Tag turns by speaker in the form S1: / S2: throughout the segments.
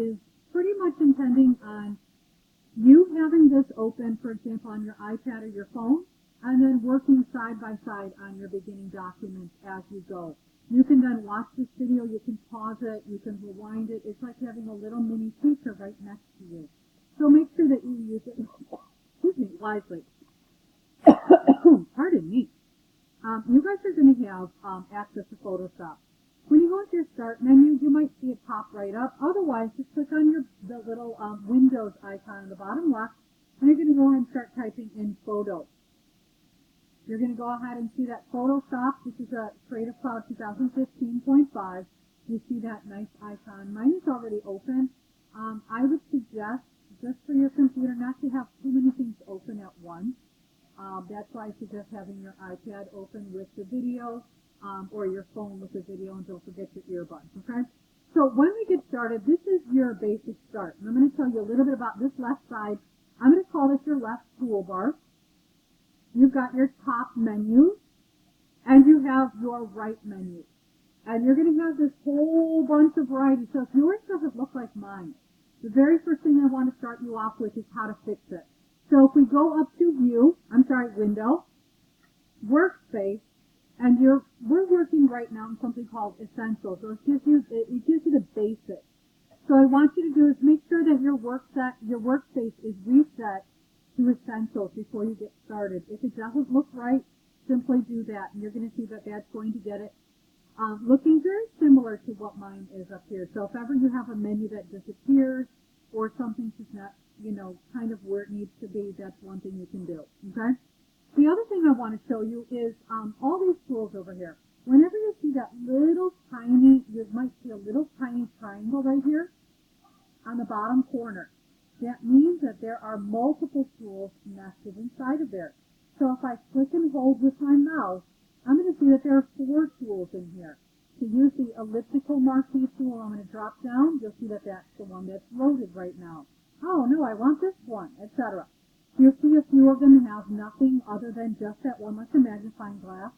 S1: is pretty much intending on you having this open, for example, on your iPad or your phone, and then working side by side on your beginning documents as you go. You can then watch this video, you can pause it, you can rewind it. It's like having a little mini teacher right next to you. So make sure that you use it, excuse me, wisely. Pardon me. You guys are going to have access to Photoshop. When you go into your Start menu, you might see it pop right up. Otherwise, just click on the little Windows icon on the bottom left, and you're going to go ahead and start typing in Photos. You're going to go ahead and see that Photoshop. This is a Creative Cloud 2015.5. You see that nice icon. Mine is already open. I would suggest, just for your computer, not to have too many things open at once. That's why I suggest having your iPad open with the video, or your phone with the video, and don't forget your earbuds, okay? So when we get started, this is your basic start. And I'm going to tell you a little bit about this left side. I'm going to call this your left toolbar. You've got your top menu, and you have your right menu. And you're going to have this whole bunch of variety. So if yours doesn't look like mine, the very first thing I want to start you off with is how to fix it. So if we go up to Window, Workspace, and we're working right now on something called Essentials. So it gives you the basics. So I want you to do is make sure that your workspace is reset to Essentials before you get started. If it doesn't look right, simply do that, and you're going to see that that's going to get it looking very similar to what mine is up here. So if ever you have a menu that disappears or something's just not, kind of where it needs to be, that's one thing you can do, okay? The other thing I want to show you is all these tools over here. Whenever you see that little tiny, you might see a little tiny triangle right here on the bottom corner. That means that there are multiple tools nested inside of there. So if I click and hold with my mouse, I'm going to see that there are 4 tools in here. To use the elliptical marquee tool, I'm going to drop down. You'll see that that's the one that's loaded right now. Oh, no, I want this one, etc. You'll see a few of them have nothing other than just that one, like the magnifying glass.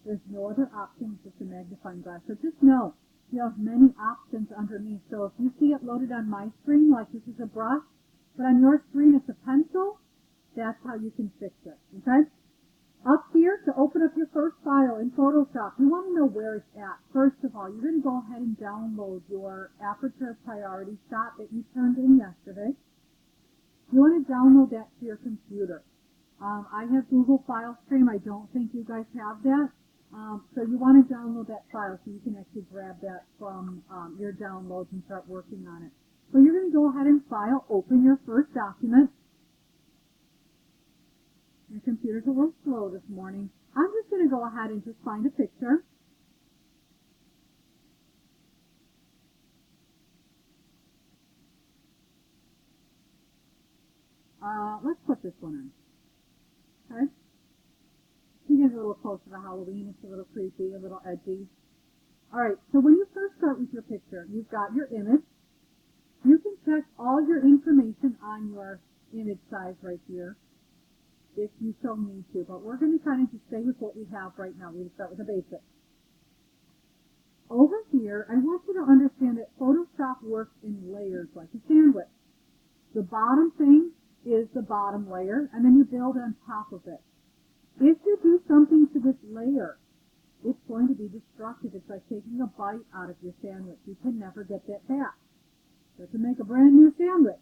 S1: There's no other options with the magnifying glass. So just know you have many options underneath. So if you see it loaded on my screen, like this is a brush, but on your screen it's a pencil, that's how you can fix it, okay? Up here, to open up your first file in Photoshop, you want to know where it's at. First of all, you're going to go ahead and download your Aperture Priority Shot that you turned in yesterday. You want to download that to your computer. I have Google File Stream. I don't think you guys have that. So you want to download that file so you can actually grab that from your downloads and start working on it. So you're going to go ahead and File, open your first document. Your computer's a little slow this morning. I'm just going to go ahead and just find a picture. Let's put this one in. Okay? You get a little closer to Halloween. It's a little creepy, a little edgy. Alright, so when you first start with your picture, you've got your image. You can check all your information on your image size right here, if you so need to, but we're going to kind of just stay with what we have right now. We're going to start with the basics. Over here, I want you to understand that Photoshop works in layers like a sandwich. The bottom thing is the bottom layer, and then you build on top of it. If you do something to this layer, it's going to be destructive. It's like taking a bite out of your sandwich. You can never get that back. You have to make a brand new sandwich.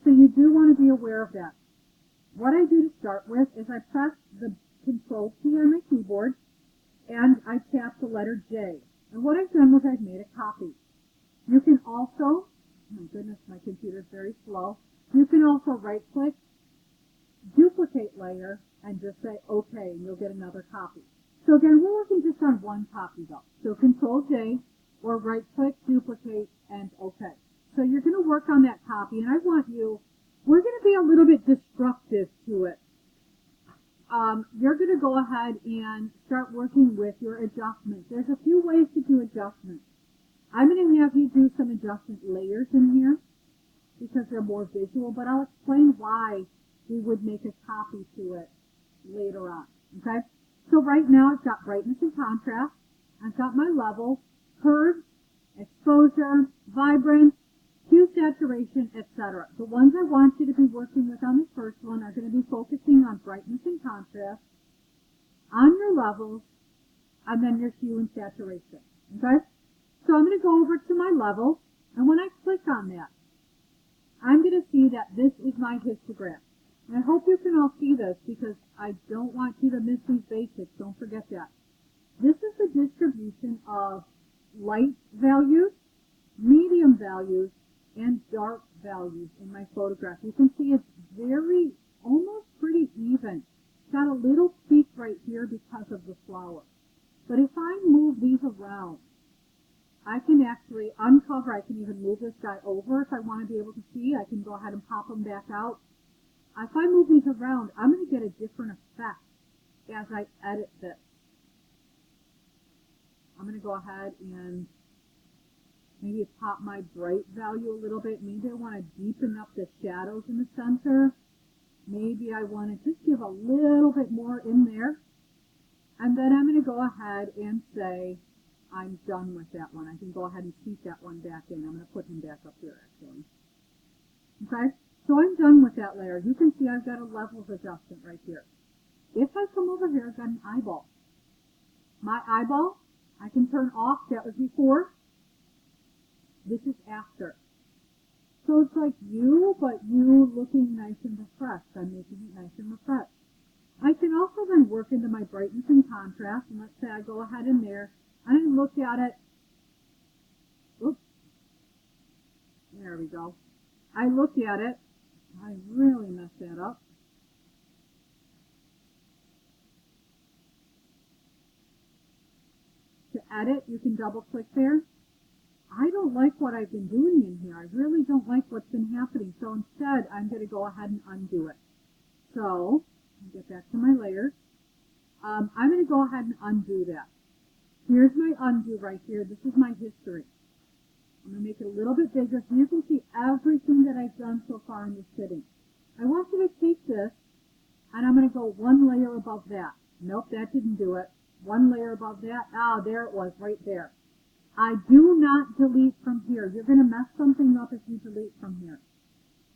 S1: So you do want to be aware of that. What I do to start with is I press the Control key on my keyboard, and I tap the letter J. And what I've done was I've made a copy. You can also, oh my goodness, my computer is very slow. You can also right-click, duplicate layer, and just say OK, and you'll get another copy. So again, we're working just on one copy though. So Control J, or right-click, duplicate, and OK. So you're going to work on that copy, and I want you, we're going to be a little bit destructive to it. You're going to go ahead and start working with your adjustments. There's a few ways to do adjustments. I'm going to have you do some adjustment layers in here because they're more visual, but I'll explain why we would make a copy to it later on. Okay? So right now I've got brightness and contrast. I've got my levels, curves, exposure, vibrance, hue, saturation, etc. The ones I want you to be working with on this first one are going to be focusing on brightness and contrast, on your levels, and then your hue and saturation. Okay? So I'm going to go over to my level, and when I click on that, I'm going to see that this is my histogram. And I hope you can all see this because I don't want you to miss these basics. Don't forget that. This is the distribution of light values, medium values, and dark values in my photograph. You can see it's very, almost pretty even. It's got a little peak right here because of the flower. But if I move these around, I can actually uncover, I can even move this guy over if I want to be able to see. I can go ahead and pop them back out. If I move these around, I'm going to get a different effect as I edit this. I'm going to go ahead and maybe pop my bright value a little bit. Maybe I want to deepen up the shadows in the center. Maybe I want to just give a little bit more in there. And then I'm going to go ahead and say, I'm done with that one. I can go ahead and seat that one back in. I'm going to put him back up here, actually. Okay, so I'm done with that layer. You can see I've got a levels adjustment right here. If I come over here, I've got an eyeball. My eyeball, I can turn off. That was before. This is after. So it's like you, but you looking nice and refreshed. I'm making it nice and refreshed. I can also then work into my brightness and contrast. And let's say I go ahead in there and I look at it. Oops. There we go. I look at it. I really messed that up. To edit, you can double click there. I don't like what I've been doing in here. I really don't like what's been happening. So instead, I'm going to go ahead and undo it. So, get back to my layers. I'm going to go ahead and undo that. Here's my undo right here. This is my history. I'm going to make it a little bit bigger so you can see everything that I've done so far in this sitting. I want you to take this, and I'm going to go one layer above that. Nope, that didn't do it. One layer above that. Ah, there it was, right there. I do not delete from here. You're going to mess something up if you delete from here.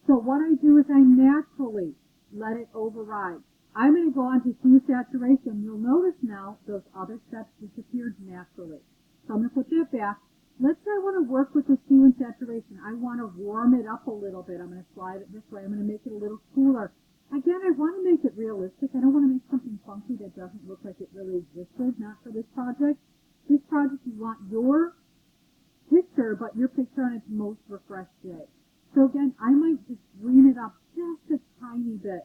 S1: So what I do is I naturally let it override. I'm going to go on to hue saturation. You'll notice now those other steps disappeared naturally. So I'm going to put that back. Let's say I want to work with this hue and saturation. I want to warm it up a little bit. I'm going to slide it this way. I'm going to make it a little cooler. Again, I want to make it realistic. I don't want to make something funky that doesn't look like it really existed. Not for this project. This project, you want your picture, but your picture on its most refreshed day. So again, I might just green it up just a tiny bit.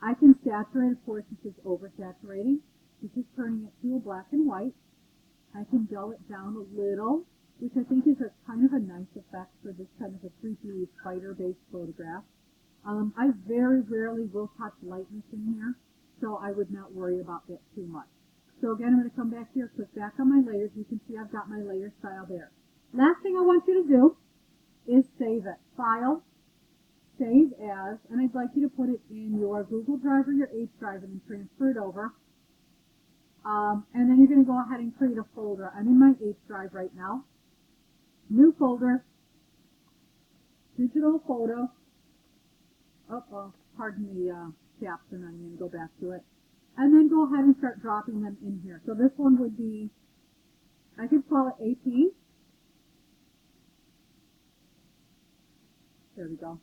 S1: I can saturate, of course, this is oversaturating. This is turning it to a black and white. I can dull it down a little, which I think is a kind of a nice effect for this kind of a creepy spider-based photograph. I very rarely will touch lightness in here, so I would not worry about that too much. So again, I'm going to come back here, click back on my layers. You can see I've got my layer style there. Last thing I want you to do is save it. File, Save As, and I'd like you to put it in your Google Drive or your H Drive and then transfer it over. And then you're going to go ahead and create a folder. I'm in my H Drive right now. New folder, digital photo. Oh, well, pardon the caption. I'm going to go back to it. And then go ahead and start dropping them in here. So this one would be, I could call it AP. There we go.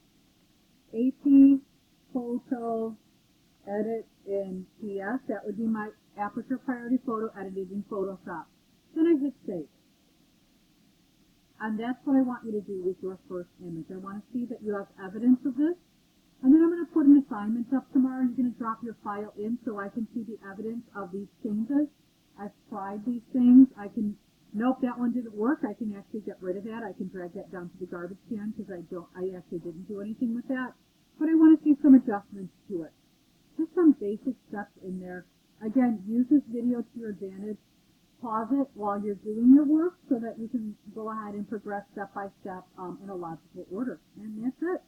S1: AP photo edit in PS. That would be my aperture priority photo edited in Photoshop. Then I hit save. And that's what I want you to do with your first image. I want to see that you have evidence of this. And then I'm going to put an assignment up tomorrow. You're going to drop your file in so I can see the evidence of these changes. I've tried these things. I can, nope, that one didn't work. I can actually get rid of that. I can drag that down to the garbage can because I actually didn't do anything with that. But I want to see some adjustments to it. Just some basic steps in there. Again, use this video to your advantage. Pause it while you're doing your work so that you can go ahead and progress step by step in a logical order. And that's it.